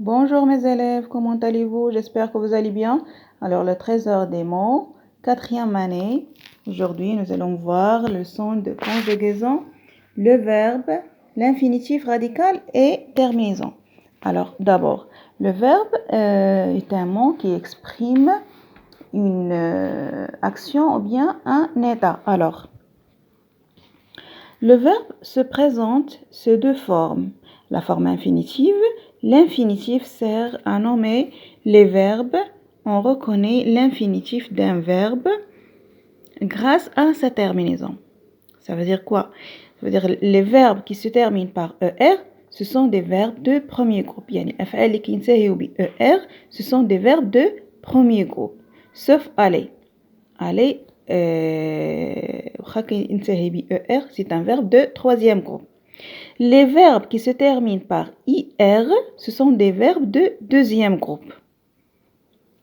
Bonjour mes élèves, comment allez-vous? J'espère que vous allez bien. Alors le trésor des mots, quatrième année. Aujourd'hui, nous allons voir le son de conjugaison, le verbe, l'infinitif radical et terminaison. Alors d'abord, le verbe est un mot qui exprime une action ou bien un état. Alors, le verbe se présente sous deux formes. La forme infinitive. L'infinitif sert à nommer les verbes. On reconnaît l'infinitif d'un verbe grâce à sa terminaison. Ça veut dire quoi? Ça veut dire les verbes qui se terminent par ER, ce sont des verbes de premier groupe. يعني الأفعال اللي كينتهيو ب ER, ce sont des verbes de premier groupe. Sauf aller. Aller, c'est un verbe de troisième groupe. Les verbes qui se terminent par IR, ce sont des verbes de deuxième groupe.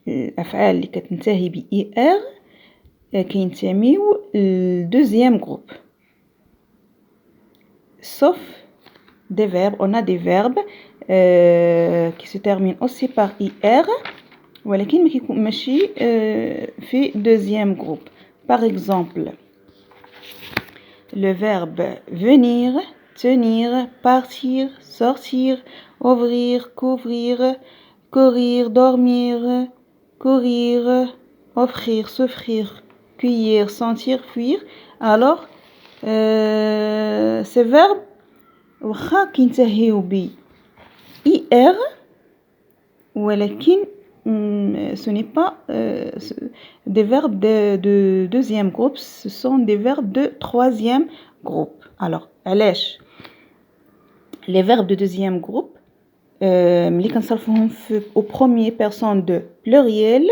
الأفعال اللي كتنتهي ب IR كينتميو deuxième groupe. Sauf des verbes, on a des verbes qui se terminent aussi par IR, ولكن ماشي في deuxième groupe. Par exemple, le verbe venir, tenir, partir, sortir, ouvrir, couvrir, courir, dormir, courir, offrir, s'offrir, cueillir, sentir, fuir. Alors, ces verbes, واخا كينتهيو ب IR, ولكن ce n'est pas des verbes de deuxième groupe, ce sont des verbes de troisième groupe. Alors, علاش les verbes de deuxième groupe ملي كنصرفوهم au premier personne de pluriel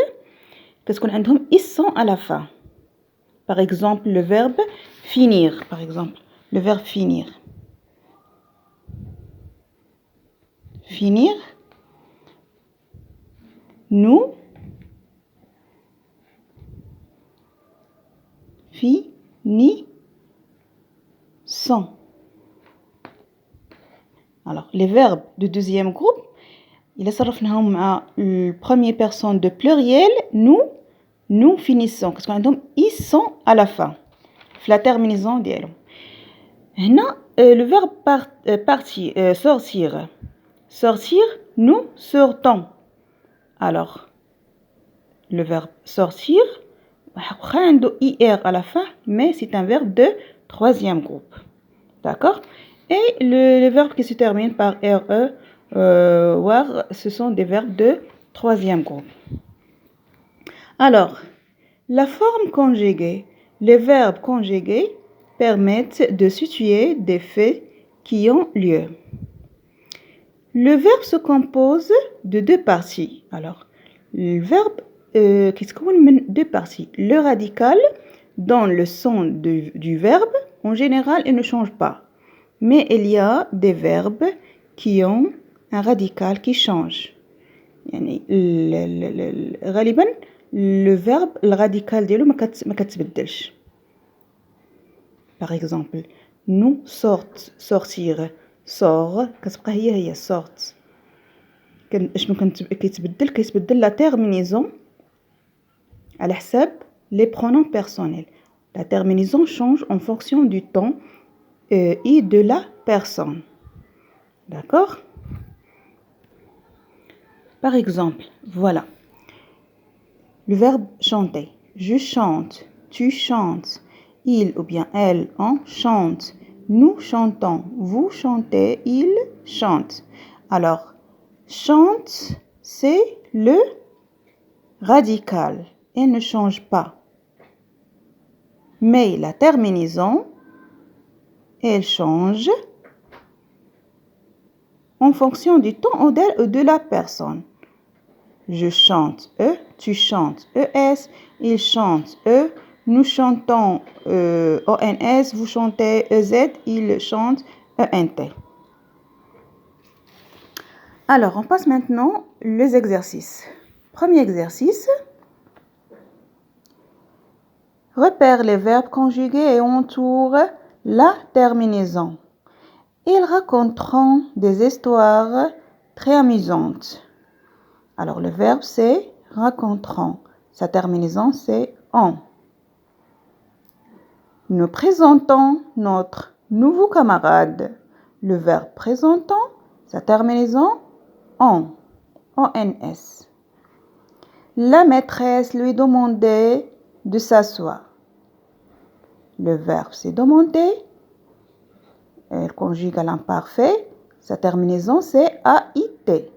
كتكون عندهم ils sont à la fin. Par exemple, le verbe finir, par exemple, le verbe finir. Finir, nous finissons. Alors, les verbes de deuxième groupe, il صرفناهم مع première personne de pluriel, nous finissons. Parce qu'on ils sont à la fin. La terminaison ديالهم. هنا le verbe partir, sortir. Sortir, nous sortons. Alors, le verbe sortir, IR à la fin, mais c'est un verbe de troisième groupe. D'accord? Et les verbes qui se terminent par RE, war, ce sont des verbes de troisième groupe. Alors, la forme conjuguée, les verbes conjugués permettent de situer des faits qui ont lieu. Le verbe se compose de deux parties. Alors, le verbe qui se compose de deux parties. Le radical, dans le son du verbe, en général, il ne change pas. Mais il y a des verbes qui ont un radical qui change. يعني غالبا le verbe الراديكال ديالو ما كتبدلش. Par exemple, nous sortir, sort كتبقى هي sort. شنو كيتبدل la terminaison على حساب les pronoms personnels. La terminaison change en fonction du temps et de la personne. D'accord? Par exemple, voilà. Le verbe chanter. Je chante, tu chantes, il ou bien elle, on chante. Nous chantons, vous chantez, il chante. Alors, chante, c'est le radical et ne change pas. Mais la terminaison, elle change en fonction du temps ou de la personne. Je chante E, tu chantes ES, il chante E, nous chantons ONS, vous chantez EZ, il chante ENT. Alors, on passe maintenant les exercices. Premier exercice. Repère les verbes conjugués et entoure la terminaison. Ils raconteront des histoires très amusante. Alors, le verbe, c'est rencontrant. Sa terminaison, c'est en. Nous présentons notre nouveau camarade. Le verbe présentant, sa terminaison, en. ONS. La maîtresse lui demandait de s'asseoir. Le verbe, c'est demander. Elle conjugue à l'imparfait. Sa terminaison, c'est AIT.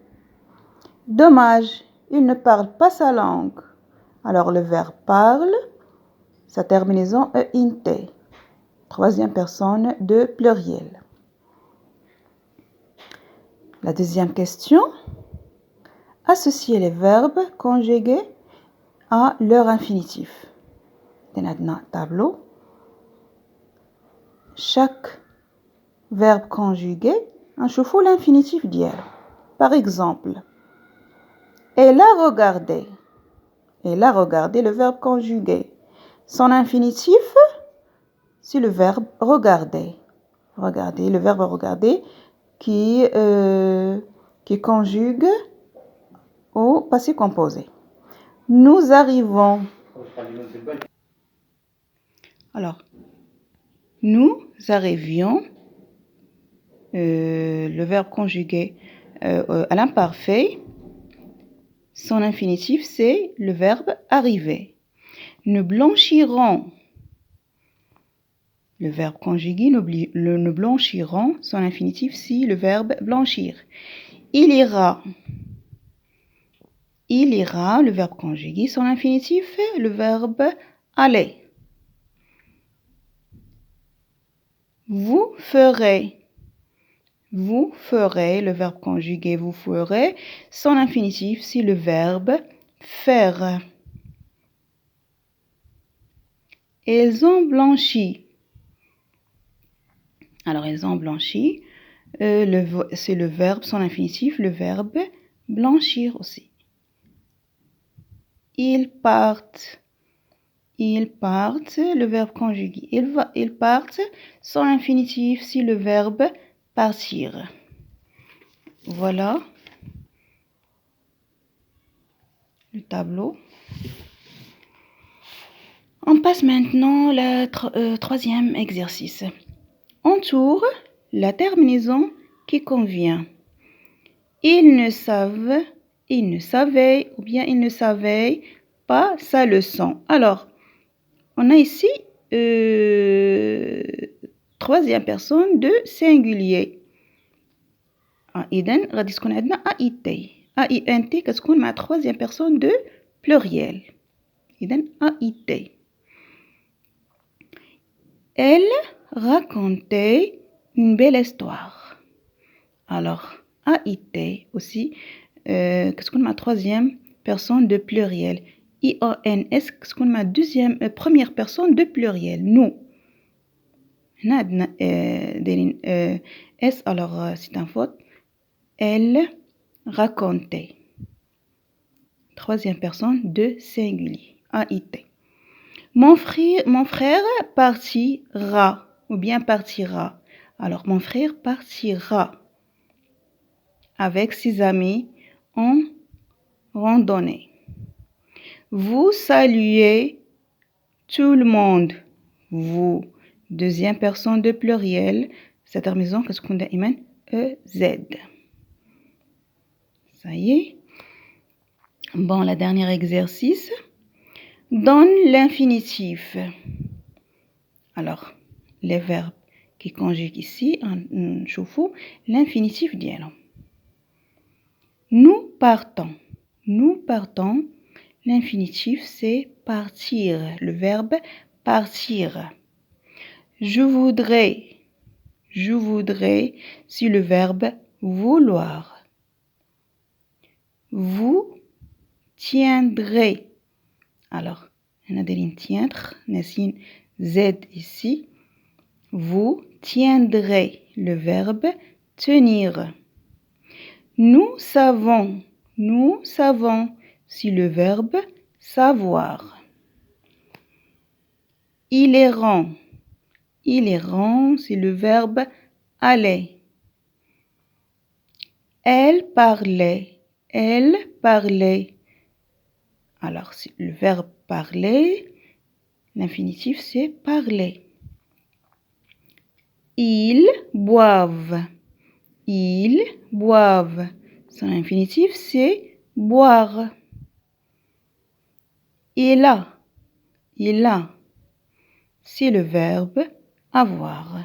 Dommage, il ne parle pas sa langue. Alors, le verbe parle. Sa terminaison, EINT. Troisième personne de pluriel. La deuxième question. Associer les verbes conjugués à leur infinitif. Dans un tableau, chaque verbe conjugué, نشوفوا l'infinitif ديالو. Par exemple, elle a regardé. Elle a regardé, le verbe conjugué. Son infinitif, c'est le verbe regarder. Regarder, le verbe regarder qui conjugue au passé composé. Nous arrivons. Alors, nous arrivions, le verbe conjugué à l'imparfait, son infinitif, c'est le verbe arriver. Nous blanchirons, le verbe conjugué, nous blanchirons, son infinitif, c'est le verbe blanchir. Il ira, le verbe conjugué, son infinitif, le verbe aller. Vous ferez, le verbe conjugué, vous ferez, son infinitif, c'est le verbe faire. Elles ont blanchi. Alors, elles ont blanchi, c'est le verbe, son infinitif, le verbe blanchir aussi. Ils partent, le verbe conjugué. Ils partent, son infinitif, c'est le verbe partir. Voilà le tableau. On passe maintenant au troisième exercice. Entoure la terminaison qui convient. Il ne savait ou bien il ne savait pas sa leçon. Alors, on a ici troisième personne de singulier. إذن غادي تكون عندنا AIT. AINT كتكون مع troisième personne de pluriel. إذن AIT. Elle racontait une belle histoire. Alors, AIT aussi, كتكون مع troisième personne de pluriel. IONS كتكون مع première personne de pluriel. Nous. هنا عندنا دايرين S, alors c'est un faute. Elle racontait. Troisième personne de singulier. AIT. Mon frère partira ou bien partira. Alors, mon frère partira avec ses amis en randonnée. Vous saluez tout le monde. Vous. Deuxième personne de pluriel. Cette terminaison, qu'est-ce qu'on a imen? EZ. Ça y est. Bon, le dernier exercice. Donne l'infinitif. Alors, les verbes qui conjuguent ici, on chauffe l'infinitif dialogue. Nous partons. L'infinitif, c'est partir. Le verbe partir. Je voudrais, c'est le verbe vouloir. Vous tiendrez. Alors, on a des tiendre, Nassine Z ici. Vous tiendrez, le verbe tenir. Nous savons, c'est le verbe savoir. Il errant, c'est le verbe aller. Elle parlait. Elle parlait. Alors, le verbe parler, l'infinitif, c'est parler. Ils boivent. Ils boivent. Son infinitif, c'est boire. Il a. Il a. C'est le verbe avoir.